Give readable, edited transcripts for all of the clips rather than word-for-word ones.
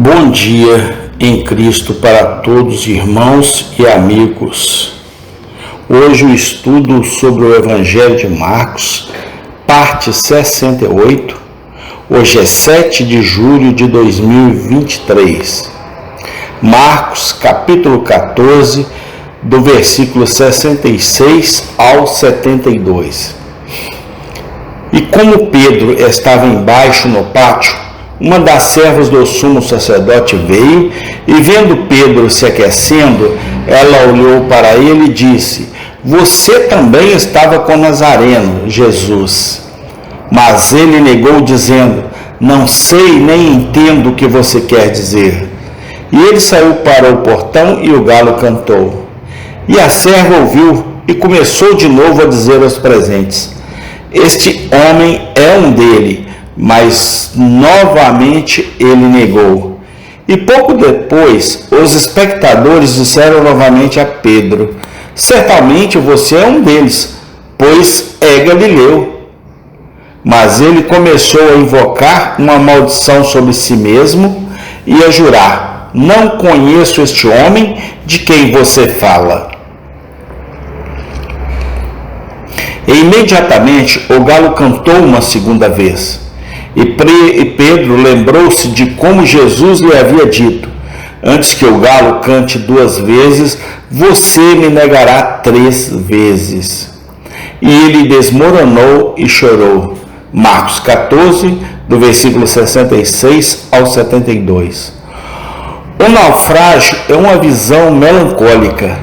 Bom dia em Cristo para todos, irmãos e amigos. Hoje o estudo sobre o Evangelho de Marcos, parte 68. Hoje é 7 de julho de 2023. Marcos, capítulo 14, do versículo 66 ao 72. E como Pedro estava embaixo no pátio, uma das servas do sumo sacerdote veio e, vendo Pedro se aquecendo, ela olhou para ele e disse: "Você também estava com Nazareno, Jesus." Mas ele negou, dizendo: "Não sei nem entendo o que você quer dizer." E ele saiu para o portão e o galo cantou. E a serva ouviu e começou de novo a dizer aos presentes: "Este homem é um dele." Mas novamente ele negou. E pouco depois, os espectadores disseram novamente a Pedro: "Certamente você é um deles, pois é galileu." Mas ele começou a invocar uma maldição sobre si mesmo e a jurar: "Não conheço este homem de quem você fala." E imediatamente o galo cantou uma segunda vez. E Pedro lembrou-se de como Jesus lhe havia dito: "Antes que o galo cante 2 vezes, você me negará 3 vezes." E ele desmoronou e chorou. Marcos 14, do versículo 66 ao 72. O naufrágio é uma visão melancólica,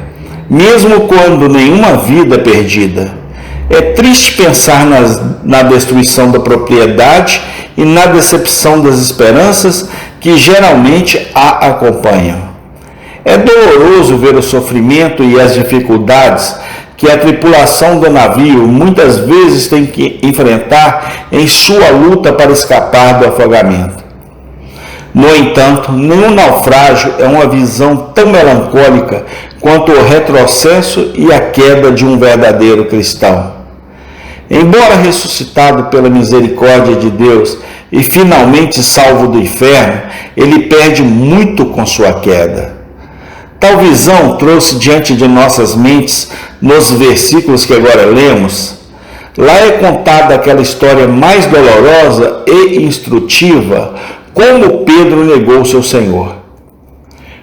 mesmo quando nenhuma vida é perdida. É triste pensar na destruição da propriedade e na decepção das esperanças que geralmente a acompanham. É doloroso ver o sofrimento e as dificuldades que a tripulação do navio muitas vezes tem que enfrentar em sua luta para escapar do afogamento. No entanto, nenhum naufrágio é uma visão tão melancólica quanto o retrocesso e a queda de um verdadeiro cristão. Embora ressuscitado pela misericórdia de Deus e finalmente salvo do inferno, ele perde muito com sua queda. Tal visão trouxe diante de nossas mentes nos versículos que agora lemos. Lá é contada aquela história mais dolorosa e instrutiva, como Pedro negou seu Senhor.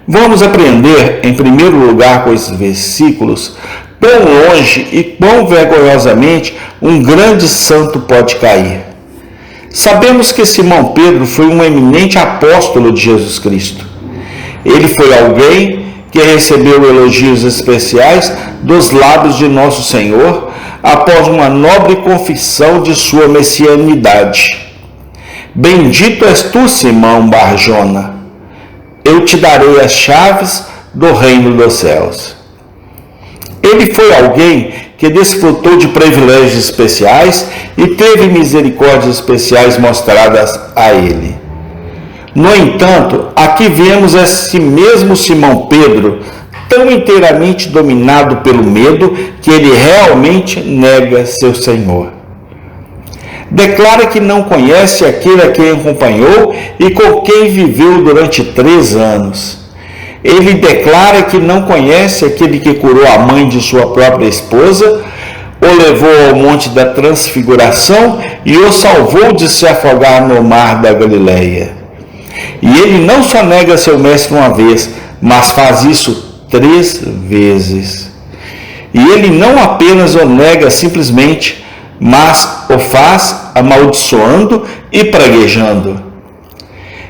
Vamos aprender, em primeiro lugar, com esses versículos, quão longe e quão vergonhosamente um grande santo pode cair. Sabemos que Simão Pedro foi um eminente apóstolo de Jesus Cristo. Ele foi alguém que recebeu elogios especiais dos lábios de nosso Senhor após uma nobre confissão de sua messianidade. "Bendito és tu, Simão Bar-Jona. Eu te darei as chaves do reino dos céus." Ele foi alguém que desfrutou de privilégios especiais e teve misericórdias especiais mostradas a ele. No entanto, aqui vemos esse mesmo Simão Pedro tão inteiramente dominado pelo medo que ele realmente nega seu Senhor. Declara que não conhece aquele a quem acompanhou e com quem viveu durante 3 anos. Ele declara que não conhece aquele que curou a mãe de sua própria esposa, o levou ao monte da transfiguração e o salvou de se afogar no mar da Galileia. E ele não só nega seu mestre uma vez, mas faz isso 3 vezes. E ele não apenas o nega simplesmente, mas o faz amaldiçoando e praguejando.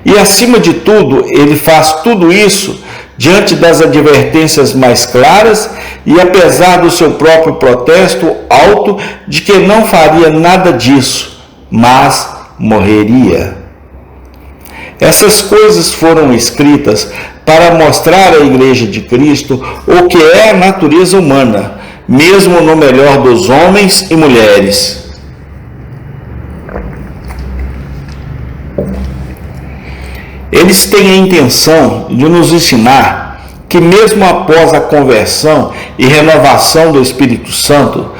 E acima de tudo, ele faz tudo isso diante das advertências mais claras e apesar do seu próprio protesto alto de que não faria nada disso, mas morreria. Essas coisas foram escritas para mostrar à Igreja de Cristo o que é a natureza humana, mesmo no melhor dos homens e mulheres. Eles têm a intenção de nos ensinar que mesmo após a conversão e renovação do Espírito Santo,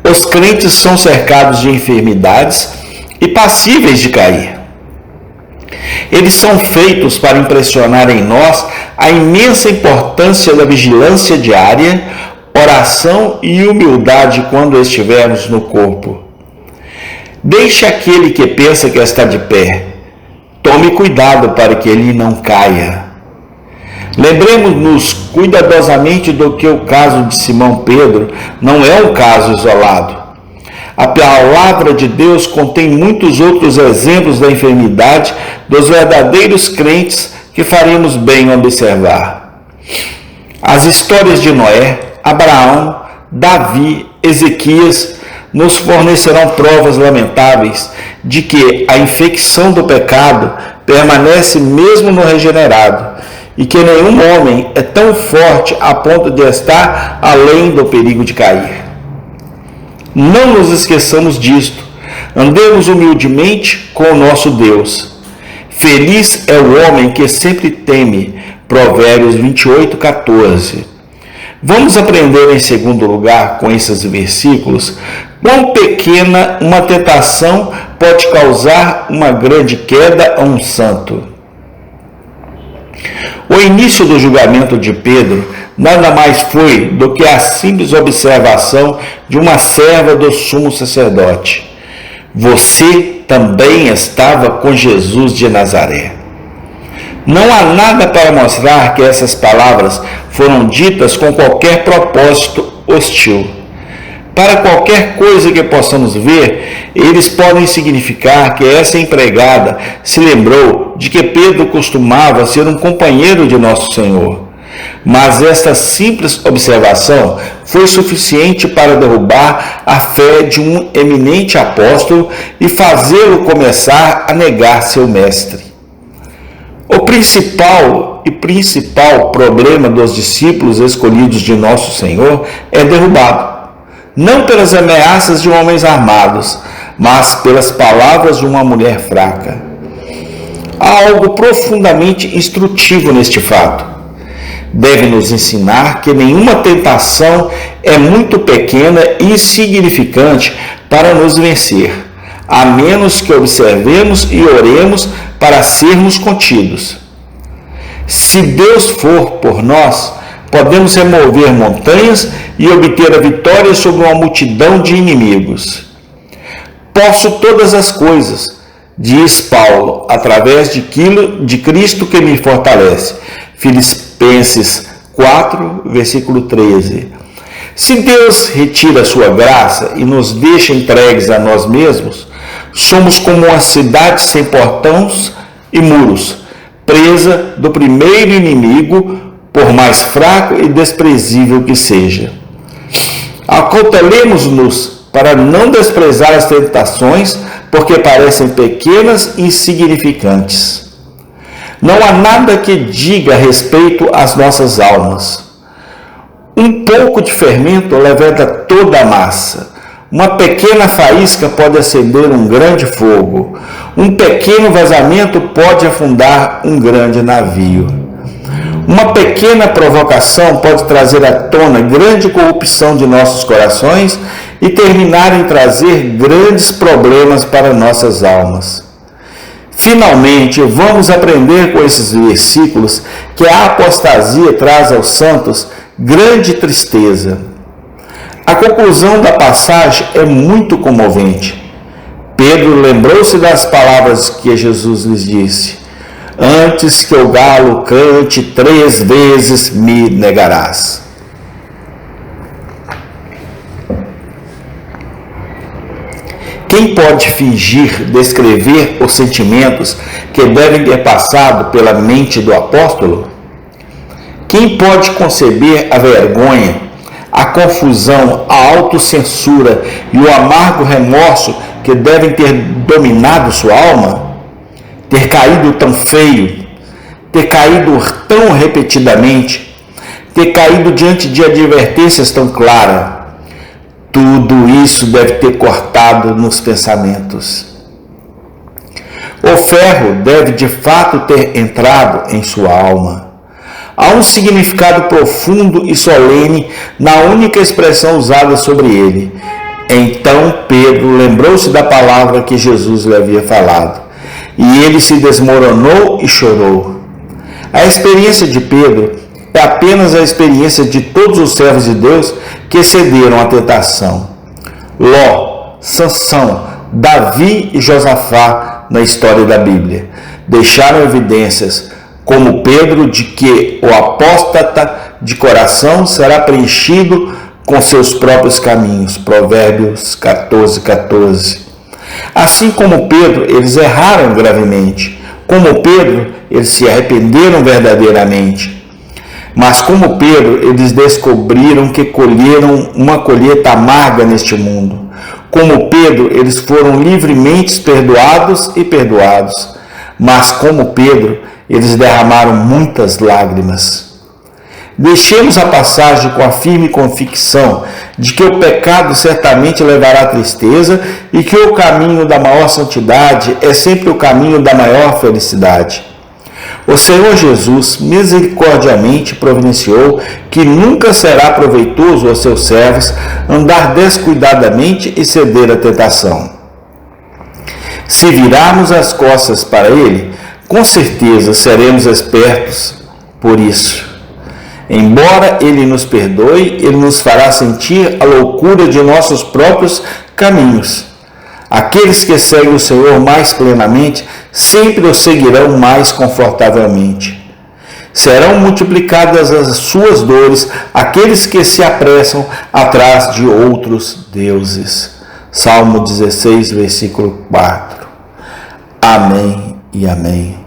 os crentes são cercados de enfermidades e passíveis de cair. Eles são feitos para impressionar em nós a imensa importância da vigilância diária, oração e humildade quando estivermos no corpo. Deixe aquele que pensa que está de pé. Tome cuidado para que ele não caia. Lembremos-nos cuidadosamente do que o caso de Simão Pedro não é um caso isolado. A palavra de Deus contém muitos outros exemplos da enfermidade dos verdadeiros crentes que faremos bem em observar. As histórias de Noé, Abraão, Davi, Ezequias nos fornecerão provas lamentáveis de que a infecção do pecado permanece mesmo no regenerado e que nenhum homem é tão forte a ponto de estar além do perigo de cair. Não nos esqueçamos disto. Andemos humildemente com o nosso Deus. Feliz é o homem que sempre teme. Provérbios 28:14. Vamos aprender em segundo lugar com esses versículos quão pequena uma tentação pode causar uma grande queda a um santo. O início do julgamento de Pedro nada mais foi do que a simples observação de uma serva do sumo sacerdote. Você também estava com Jesus de Nazaré. Não há nada para mostrar que essas palavras foram ditas com qualquer propósito hostil. Para qualquer coisa que possamos ver, eles podem significar que essa empregada se lembrou de que Pedro costumava ser um companheiro de Nosso Senhor. Mas esta simples observação foi suficiente para derrubar a fé de um eminente apóstolo e fazê-lo começar a negar seu mestre. O principal problema dos discípulos escolhidos de Nosso Senhor é derrubado, não pelas ameaças de homens armados, mas pelas palavras de uma mulher fraca. Há algo profundamente instrutivo neste fato. Deve nos ensinar que nenhuma tentação é muito pequena e insignificante para nos vencer, a menos que observemos e oremos para sermos contidos. Se Deus for por nós, podemos remover montanhas e obter a vitória sobre uma multidão de inimigos. Posso todas as coisas, diz Paulo, através de Cristo que me fortalece. Filipenses 4, versículo 13. Se Deus retira a sua graça e nos deixa entregues a nós mesmos, somos como uma cidade sem portões e muros, presa do primeiro inimigo, por mais fraco e desprezível que seja. Acautelemos-nos para não desprezar as tentações, porque parecem pequenas e insignificantes. Não há nada que diga respeito às nossas almas. Um pouco de fermento levanta toda a massa. Uma pequena faísca pode acender um grande fogo. Um pequeno vazamento pode afundar um grande navio. Uma pequena provocação pode trazer à tona grande corrupção de nossos corações e terminar em trazer grandes problemas para nossas almas. Finalmente, vamos aprender com esses versículos que a apostasia traz aos santos grande tristeza. A conclusão da passagem é muito comovente. Pedro lembrou-se das palavras que Jesus lhes disse: antes que o galo cante 3 vezes, me negarás. Quem pode fingir descrever os sentimentos que devem ter passado pela mente do apóstolo? Quem pode conceber a vergonha, a confusão, a autocensura e o amargo remorso que devem ter dominado sua alma? Ter caído tão feio, ter caído tão repetidamente, ter caído diante de advertências tão claras. Tudo isso deve ter cortado nos pensamentos. O ferro deve de fato ter entrado em sua alma. Há um significado profundo e solene na única expressão usada sobre ele. Então Pedro lembrou-se da palavra que Jesus lhe havia falado: e ele se desmoronou e chorou. A experiência de Pedro é apenas a experiência de todos os servos de Deus que cederam à tentação. Ló, Sansão, Davi e Josafá na história da Bíblia deixaram evidências, como Pedro, de que o apóstata de coração será preenchido com seus próprios caminhos. Provérbios 14:14. Assim como Pedro, eles erraram gravemente. Como Pedro, eles se arrependeram verdadeiramente. Mas como Pedro, eles descobriram que colheram uma colheita amarga neste mundo. Como Pedro, eles foram livremente perdoados e perdoados. Mas como Pedro, eles derramaram muitas lágrimas. Deixemos a passagem com a firme convicção de que o pecado certamente levará à tristeza e que o caminho da maior santidade é sempre o caminho da maior felicidade. O Senhor Jesus misericordiamente providenciou que nunca será proveitoso aos seus servos andar descuidadamente e ceder à tentação. Se virarmos as costas para Ele, com certeza seremos espertos por isso. Embora Ele nos perdoe, Ele nos fará sentir a loucura de nossos próprios caminhos. Aqueles que seguem o Senhor mais plenamente sempre o seguirão mais confortavelmente. Serão multiplicadas as suas dores aqueles que se apressam atrás de outros deuses. Salmo 16, versículo 4. Amém e amém.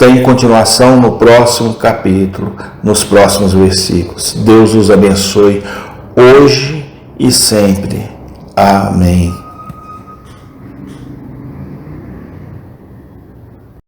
Tem continuação no próximo capítulo, nos próximos versículos. Deus os abençoe hoje e sempre. Amém.